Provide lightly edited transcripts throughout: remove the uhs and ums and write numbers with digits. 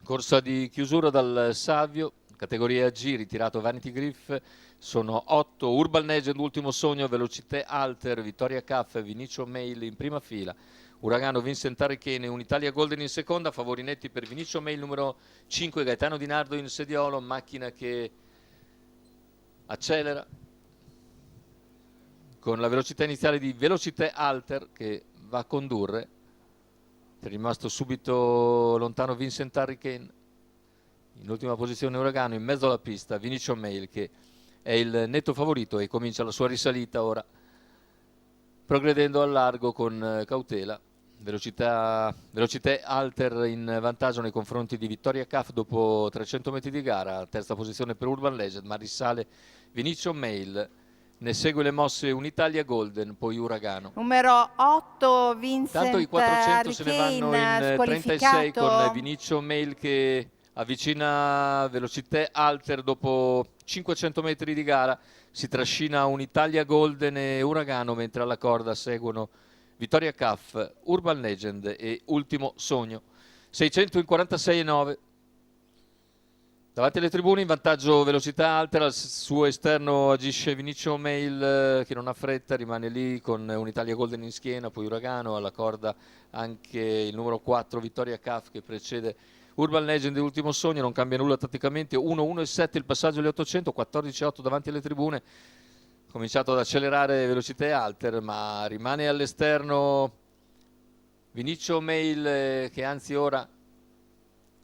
Corsa di chiusura dal Savio, categoria G, ritirato Vanity Griff, sono 8, Urban Legend, Ultimo Sogno, Velocité Alter, Vittoria Caff, Vinicio Mail in prima fila, Uragano, Vincent Arrichene, Unitalia Golden in seconda, favori netti per Vinicio Mail numero 5, Gaetano Di Nardo in sediolo, macchina che accelera con la velocità iniziale di Velocité Alter che va a condurre. È rimasto subito lontano Vincent Arrichene, in ultima posizione Uragano, in mezzo alla pista Vinicio Mail che è il netto favorito e comincia la sua risalita ora, progredendo al largo con cautela. Velocité Alter in vantaggio nei confronti di Vittoria Caff dopo 300 metri di gara, terza posizione per Urban Legend, ma risale Vinicio Mail. Ne segue le mosse Unitalia Golden, poi Uragano. Numero 8, Vincent Tanto i 400 se ne vanno in 36 con Vinicio Mail che avvicina Velocité Alter dopo 500 metri di gara. Si trascina Unitalia Golden e Uragano, mentre alla corda seguono Vittoria Caff, Urban Legend e Ultimo Sogno. 600 in 46,9. Davanti alle tribune in vantaggio Velocità Alter, al suo esterno agisce Vinicio Mail che non ha fretta, rimane lì con Unitalia Golden in schiena, poi Uragano, alla corda anche il numero 4 Vittoria Caff che precede Urban Legend e Ultimo Sogno, non cambia nulla tatticamente, 1-1-7 il passaggio agli 800, 14-8 davanti alle tribune, cominciato ad accelerare Velocità Alter ma rimane all'esterno Vinicio Mail che anzi ora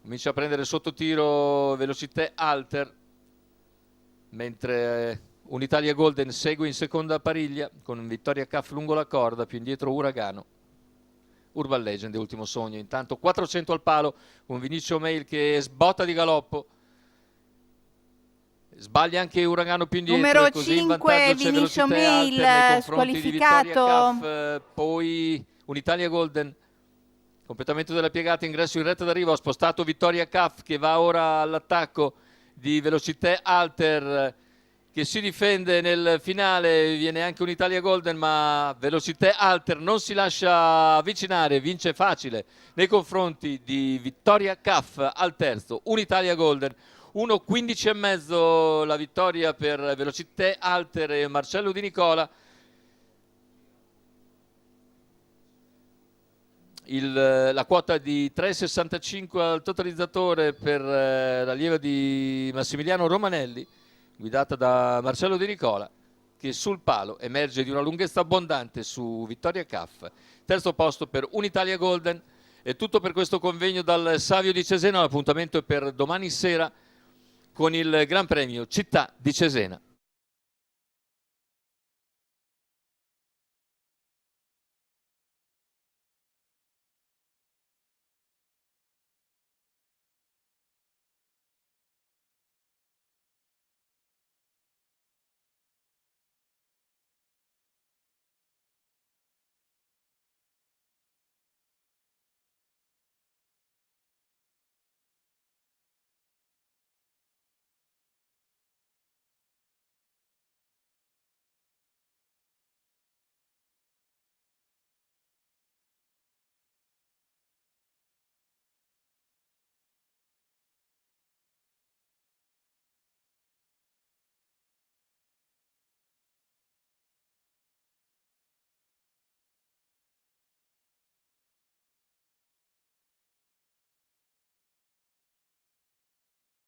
comincia a prendere sotto tiro Velocité Alter, mentre Unitalia Golden segue in seconda pariglia con Vittoria Caff lungo la corda, più indietro Uragano, Urban Legend e Ultimo Sogno. Intanto 400 al palo, un Vinicio Mail che sbotta di galoppo, sbaglia anche Uragano più indietro, numero e così 5 in vantaggio c'è Vinicio Mail Mail squalificato, poi Unitalia Golden. Completamento della piegata, ingresso in retta d'arrivo, ha spostato Vittoria Caff che va ora all'attacco di Velocité Alter che si difende nel finale, viene anche Unitalia Golden ma Velocité Alter non si lascia avvicinare, vince facile nei confronti di Vittoria Caff al terzo, Unitalia Golden. 1:15,5 la vittoria per Velocité Alter e Marcello Di Nicola. La quota di 3,65 al totalizzatore per l'allieva di Massimiliano Romanelli, guidata da Marcello Di Nicola, che sul palo emerge di una lunghezza abbondante su Vittoria Caff. Terzo posto per Unitalia Golden. È tutto per questo convegno dal Savio di Cesena. L'appuntamento è per domani sera con il Gran Premio Città di Cesena.